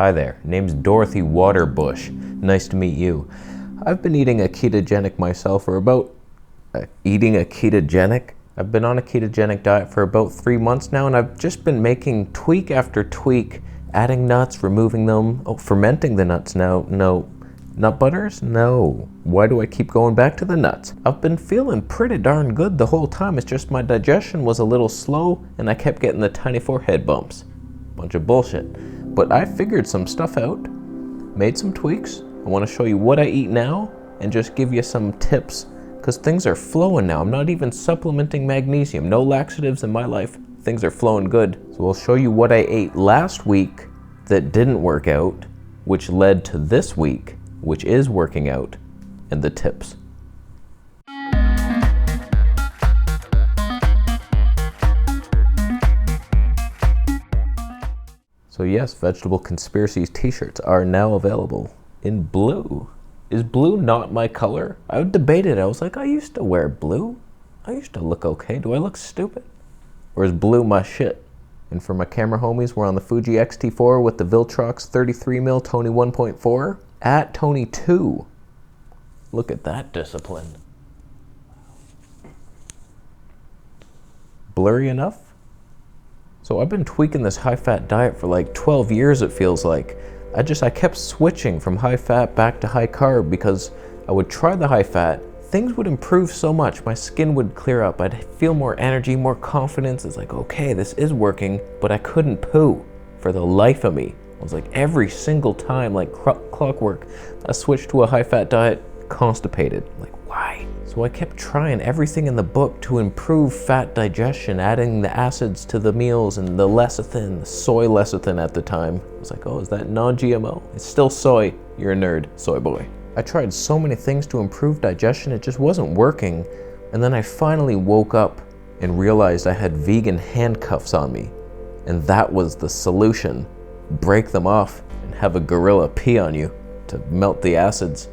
Hi there, name's Dorothy Waterbush. Nice to meet you. I've been eating a ketogenic myself for about... eating a ketogenic? I've been on a ketogenic diet for about 3 months now, and I've just been making tweak after tweak, adding nuts, removing them, fermenting the nuts now. No. Nut butters? No. Why do I keep going back to the nuts? I've been feeling pretty darn good the whole time. It's just my digestion was a little slow and I kept getting the tiny forehead bumps. Bunch of bullshit. But I figured some stuff out, made some tweaks. I want to show you what I eat now and just give you some tips because things are flowing now. I'm not even supplementing magnesium. No laxatives in my life. Things are flowing good. So I'll show you what I ate last week that didn't work out, which led to this week, which is working out, and the tips. So yes, Vegetable Conspiracies t-shirts are now available in blue. Is blue not my color? I debated. I was like, I used to wear blue. I used to look okay. Do I look stupid? Or is blue my shit? And for my camera homies, we're on the Fuji X-T4 with the Viltrox 33mm Tony 1.4. At Tony 2. Look at that discipline. Blurry enough? So I've been tweaking this high-fat diet for like 12 years, it feels like. I kept switching from high-fat back to high-carb because I would try the high-fat. Things would improve so much. My skin would clear up. I'd feel more energy, more confidence. It's like, okay, this is working, but I couldn't poo for the life of me. I was like, every single time, like clockwork, I switched to a high-fat diet, constipated. Like, why? So I kept trying everything in the book to improve fat digestion, adding the acids to the meals and the lecithin, the soy lecithin at the time. I was like, oh, is that non-GMO? It's still soy. You're a nerd, soy boy. I tried so many things to improve digestion, it just wasn't working. And then I finally woke up and realized I had vegan handcuffs on me. And that was the solution. Break them off and have a gorilla pee on you to melt the acids,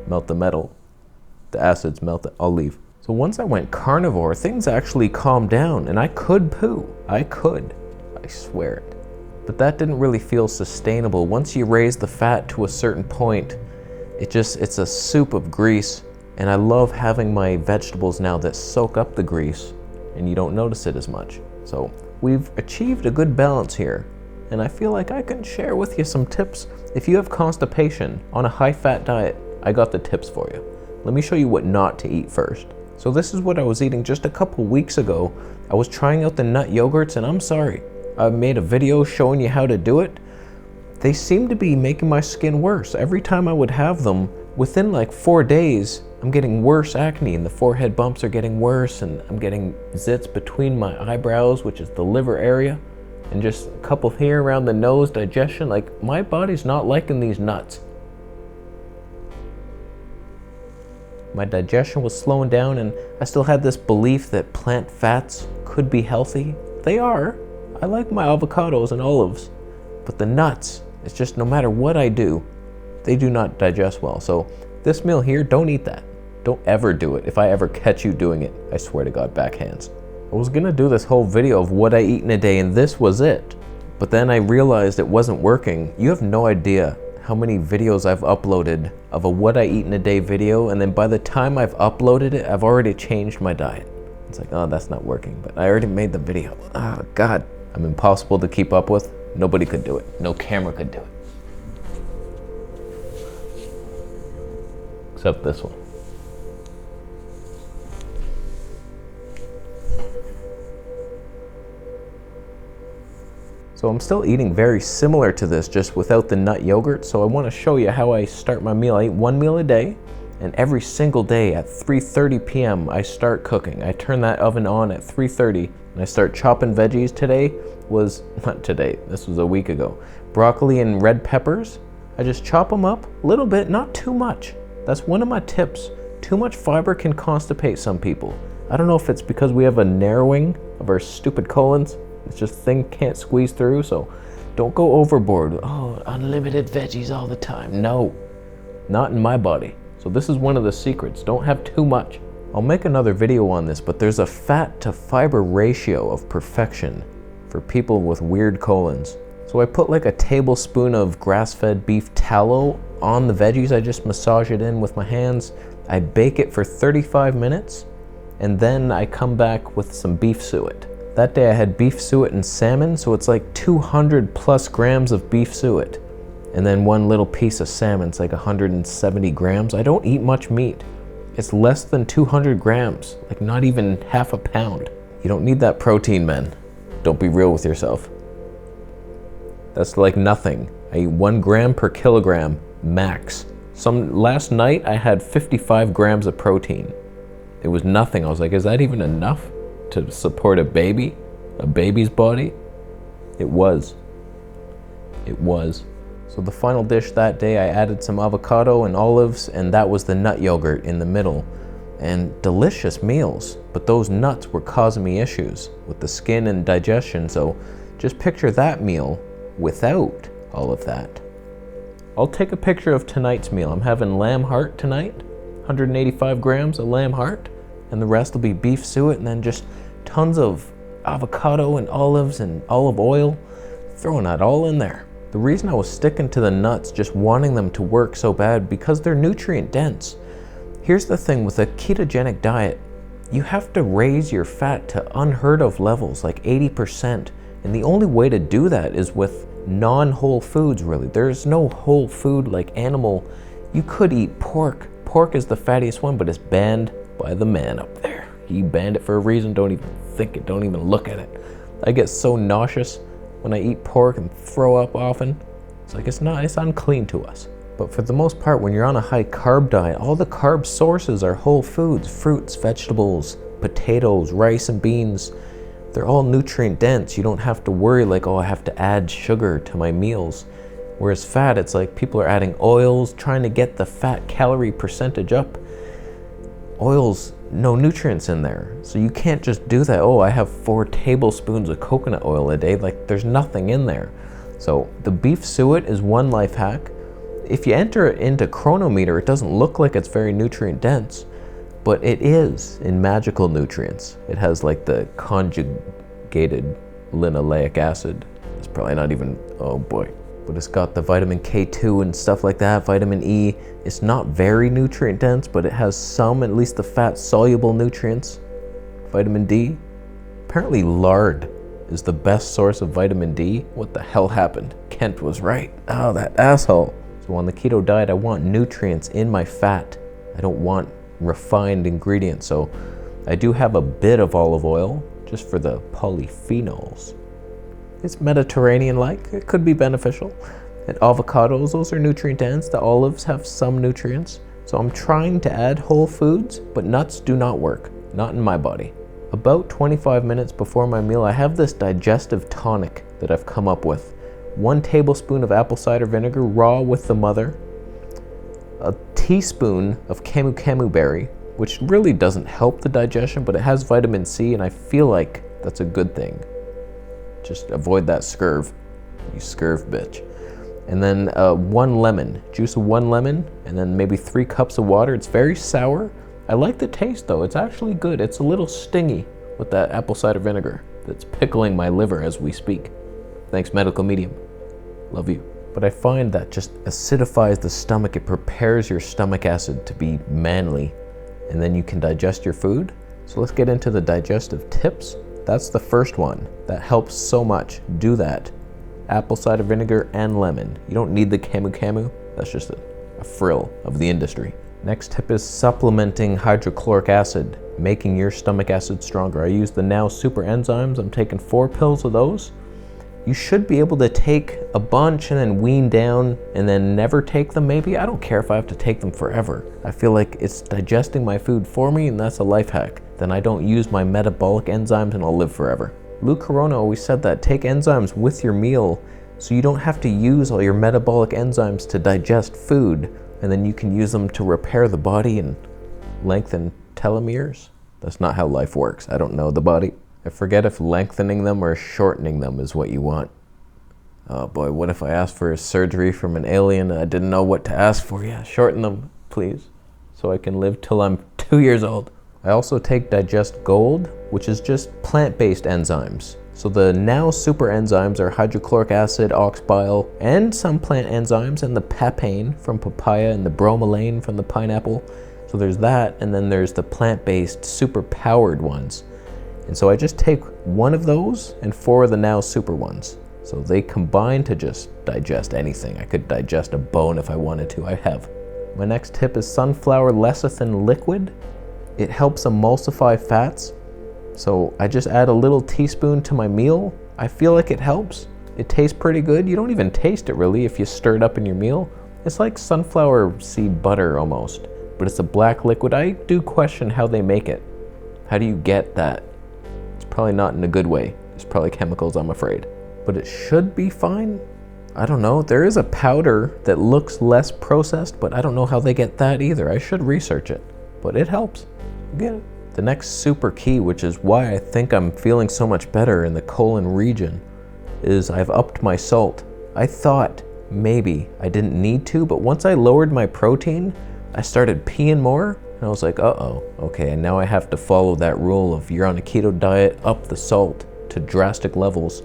melt the metal. The acids melt it. I'll leave. So once I went carnivore, things actually calmed down and I could poo. I swear it. But that didn't really feel sustainable. Once you raise the fat to a certain point, it's a soup of grease. And I love having my vegetables now that soak up the grease and you don't notice it as much. So we've achieved a good balance here. And I feel like I can share with you some tips. If you have constipation on a high-fat diet, I got the tips for you. Let me show you what not to eat first. So this is what I was eating just a couple weeks ago. I was trying out the nut yogurts, and I'm sorry. I made a video showing you how to do it. They seem to be making my skin worse. Every time I would have them, within like 4 days, I'm getting worse acne, and the forehead bumps are getting worse, and I'm getting zits between my eyebrows, which is the liver area. And just a couple here around the nose, digestion. Like, my body's not liking these nuts. My digestion was slowing down and I still had this belief that plant fats could be healthy. They are. I like my avocados and olives. But the nuts, it's just no matter what I do, they do not digest well. So this meal here, don't eat that. Don't ever do it. If I ever catch you doing it, I swear to God, backhands. I was gonna do this whole video of what I eat in a day and this was it. But then I realized it wasn't working. You have no idea how many videos I've uploaded of a what I eat in a day video, and then by the time I've uploaded it, I've already changed my diet. It's like, oh, that's not working, but I already made the video. Oh God, I'm impossible to keep up with. Nobody could do it. No camera could do it. Except this one. So I'm still eating very similar to this, just without the nut yogurt. So I want to show you how I start my meal. I eat one meal a day, and every single day at 3:30 p.m. I start cooking. I turn that oven on at 3:30, and I start chopping veggies. Not today, this was a week ago. Broccoli and red peppers. I just chop them up a little bit, not too much. That's one of my tips. Too much fiber can constipate some people. I don't know if it's because we have a narrowing of our stupid colons. It's just thing can't squeeze through, so don't go overboard. Oh, unlimited veggies all the time. No, not in my body. So this is one of the secrets. Don't have too much. I'll make another video on this, but there's a fat to fiber ratio of perfection for people with weird colons. So I put like a tablespoon of grass-fed beef tallow on the veggies. I just massage it in with my hands. I bake it for 35 minutes, and then I come back with some beef suet. That day I had beef suet and salmon, so it's like 200 plus grams of beef suet. And then one little piece of salmon, it's like 170 grams. I don't eat much meat. It's less than 200 grams, like not even half a pound. You don't need that protein, man. Don't be real with yourself. That's like nothing. I eat 1 gram per kilogram, max. Last night I had 55 grams of protein. It was nothing. I was like, is that even enough to support a baby's body? It was. So the final dish that day, I added some avocado and olives, and that was the nut yogurt in the middle. And delicious meals, but those nuts were causing me issues with the skin and digestion, so just picture that meal without all of that. I'll take a picture of tonight's meal. I'm having lamb heart tonight, 185 grams of lamb heart, and the rest will be beef suet, and then just tons of avocado and olives and olive oil, throwing that all in there. The reason I was sticking to the nuts, just wanting them to work so bad, because they're nutrient dense. Here's the thing with a ketogenic diet, you have to raise your fat to unheard of levels, like 80%. And the only way to do that is with non-whole foods, really. There's no whole food like animal. You could eat pork. Pork is the fattiest one, but it's banned by the man up there. He banned it for a reason. Don't even think it, don't even look at it. I get so nauseous when I eat pork and throw up often. It's like, it's unclean to us. But for the most part, when you're on a high carb diet, all the carb sources are whole foods, fruits, vegetables, potatoes, rice and beans. They're all nutrient dense. You don't have to worry like, oh, I have to add sugar to my meals. Whereas fat, it's like people are adding oils, trying to get the fat calorie percentage up. Oils, no nutrients in there. So you can't just do that. Oh, I have 4 tablespoons of coconut oil a day. Like, there's nothing in there. So the beef suet is one life hack. If you enter it into Chronometer, it doesn't look like it's very nutrient dense, but it is in magical nutrients. It has like the conjugated linoleic acid. It's probably not even, oh boy. But it's got the vitamin K2 and stuff like that, vitamin E. It's not very nutrient dense, but it has some, at least the fat soluble nutrients. Vitamin D. Apparently lard is the best source of vitamin D. What the hell happened? Kent was right. Oh, that asshole. So on the keto diet, I want nutrients in my fat. I don't want refined ingredients. So I do have a bit of olive oil just for the polyphenols. It's Mediterranean-like. It could be beneficial. And avocados, those are nutrient dense. The olives have some nutrients. So I'm trying to add whole foods, but nuts do not work. Not in my body. About 25 minutes before my meal, I have this digestive tonic that I've come up with. 1 tablespoon of apple cider vinegar, raw with the mother. A teaspoon of camu camu berry, which really doesn't help the digestion, but it has vitamin C, and I feel like that's a good thing. Just avoid that scurv, you scurv bitch. And then 1 lemon, juice of 1 lemon, and then maybe 3 cups of water. It's very sour. I like the taste though, it's actually good. It's a little stingy with that apple cider vinegar that's pickling my liver as we speak. Thanks, medical medium. Love you. But I find that just acidifies the stomach. It prepares your stomach acid to be manly, and then you can digest your food. So let's get into the digestive tips. That's the first one. That helps so much. Do that. Apple cider vinegar and lemon. You don't need the camu camu. That's just a frill of the industry. Next tip is supplementing hydrochloric acid, making your stomach acid stronger. I use the Now Super Enzymes. I'm taking 4 pills of those. You should be able to take a bunch and then wean down and then never take them maybe. I don't care if I have to take them forever. I feel like it's digesting my food for me, and that's a life hack. Then I don't use my metabolic enzymes and I'll live forever. Lou Corona always said that, take enzymes with your meal so you don't have to use all your metabolic enzymes to digest food, and then you can use them to repair the body and lengthen telomeres. That's not how life works. I don't know the body. I forget if lengthening them or shortening them is what you want. Oh boy, what if I asked for a surgery from an alien and I didn't know what to ask for? Yeah, shorten them, please, so I can live till I'm 2 years old. I also take Digest Gold, which is just plant-based enzymes. So the now super enzymes are hydrochloric acid, ox bile, and some plant enzymes, and the papain from papaya and the bromelain from the pineapple. So there's that, and then there's the plant-based super powered ones. And so I just take one of those and 4 of the now super ones. So they combine to just digest anything. I could digest a bone if I wanted to. I have. My next tip is sunflower lecithin liquid. It helps emulsify fats. So I just add a little teaspoon to my meal. I feel like it helps. It tastes pretty good. You don't even taste it really if you stir it up in your meal. It's like sunflower seed butter almost, but it's a black liquid. I do question how they make it. How do you get that? It's probably not in a good way. There's probably chemicals, I'm afraid. But it should be fine. I don't know. There is a powder that looks less processed, but I don't know how they get that either. I should research it, but it helps. Get it. The next super key, which is why I think I'm feeling so much better in the colon region, is I've upped my salt. I thought maybe I didn't need to, but once I lowered my protein, I started peeing more, and I was like, uh-oh, okay, and now I have to follow that rule of you're on a keto diet, up the salt to drastic levels.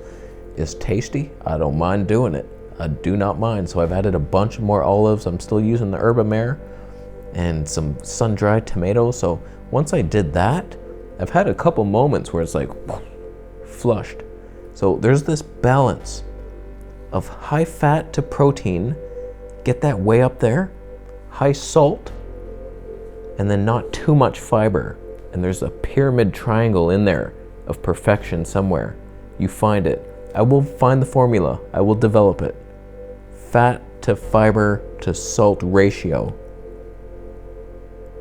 Is tasty. I don't mind doing it. I do not mind. So I've added a bunch more olives. I'm still using the herba mare and some sun-dried tomatoes. So once I did that, I've had a couple moments where it's like flushed. So there's this balance of high fat to protein, get that way up there, high salt, and then not too much fiber. And there's a pyramid triangle in there of perfection somewhere. You find it. I will find the formula. I will develop it. Fat to fiber to salt ratio.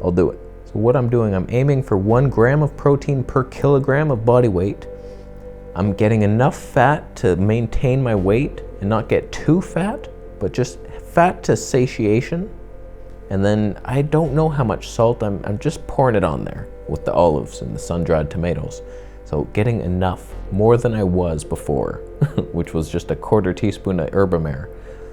I'll do it. So what I'm doing, I'm aiming for 1 gram of protein per kilogram of body weight. I'm getting enough fat to maintain my weight and not get too fat, but just fat to satiation. And then I don't know how much salt, I'm just pouring it on there with the olives and the sun-dried tomatoes. So getting enough, more than I was before, which was just a 1/4 teaspoon of herba mare.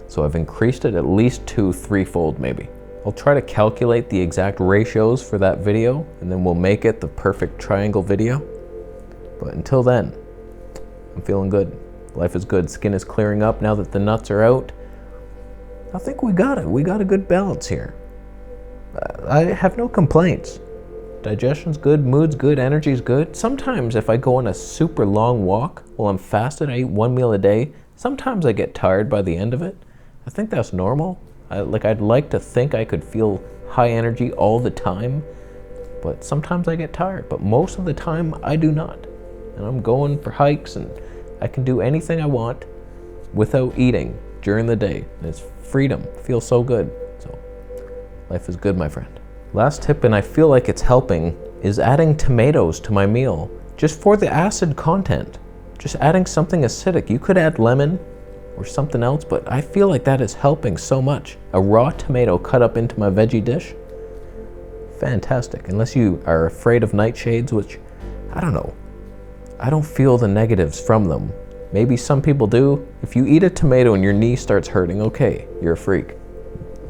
So I've increased it at least 2-3-fold maybe. I'll try to calculate the exact ratios for that video, and then we'll make it the perfect triangle video. But until then, I'm feeling good. Life is good. Skin is clearing up now that the nuts are out. I think we got it. We got a good balance here. I have no complaints. Digestion's good, mood's good, energy's good. Sometimes if I go on a super long walk while I'm fasted, I eat 1 meal a day, sometimes I get tired by the end of it. I think that's normal. I'd like to think I could feel high energy all the time, but sometimes I get tired. But most of the time, I do not. And I'm going for hikes, and I can do anything I want without eating during the day. And it's freedom. It feels so good. So life is good, my friend. Last tip, and I feel like it's helping, is adding tomatoes to my meal, just for the acid content. Just adding something acidic. You could add lemon or something else, but I feel like that is helping so much. A raw tomato cut up into my veggie dish, fantastic. Unless you are afraid of nightshades, which, I don't know. I don't feel the negatives from them. Maybe some people do. If you eat a tomato and your knee starts hurting, okay, you're a freak.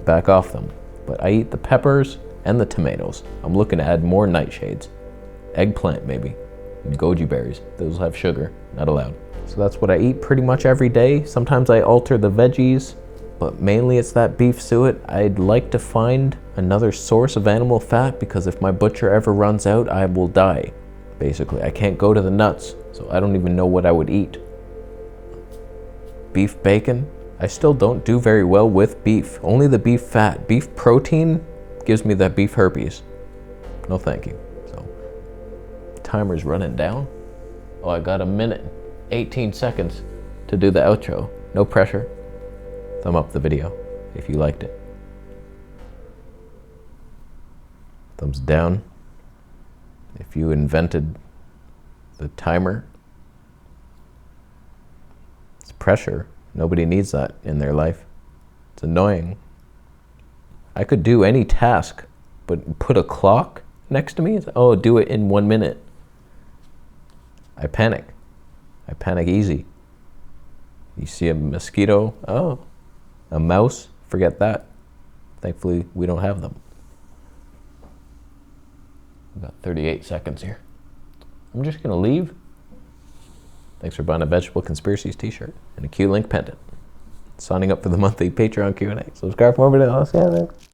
Back off them. But I eat the peppers and the tomatoes. I'm looking to add more nightshades. Eggplant maybe, and goji berries. Those have sugar, not allowed. So that's what I eat pretty much every day. Sometimes I alter the veggies, but mainly it's that beef suet. I'd like to find another source of animal fat, because if my butcher ever runs out, I will die. Basically, I can't go to the nuts, so I don't even know what I would eat. Beef bacon, I still don't do very well with beef. Only the beef fat. Beef protein gives me that beef herpes. No thank you. So, timer's running down. Oh, I got 1 minute, 18 seconds to do the outro. No pressure. Thumb up the video if you liked it. Thumbs down if you invented the timer. It's pressure. Nobody needs that in their life. It's annoying. I could do any task, but put a clock next to me? Oh, do it in 1 minute. I panic. I panic easy. You see a mosquito? Oh, a mouse? Forget that. Thankfully, we don't have them. We've got 38 seconds here. I'm just gonna leave. Thanks for buying a Vegetable Conspiracies t-shirt and a Q-Link pendant. Signing up for the monthly Patreon Q&A. Subscribe for more videos. Yeah, man.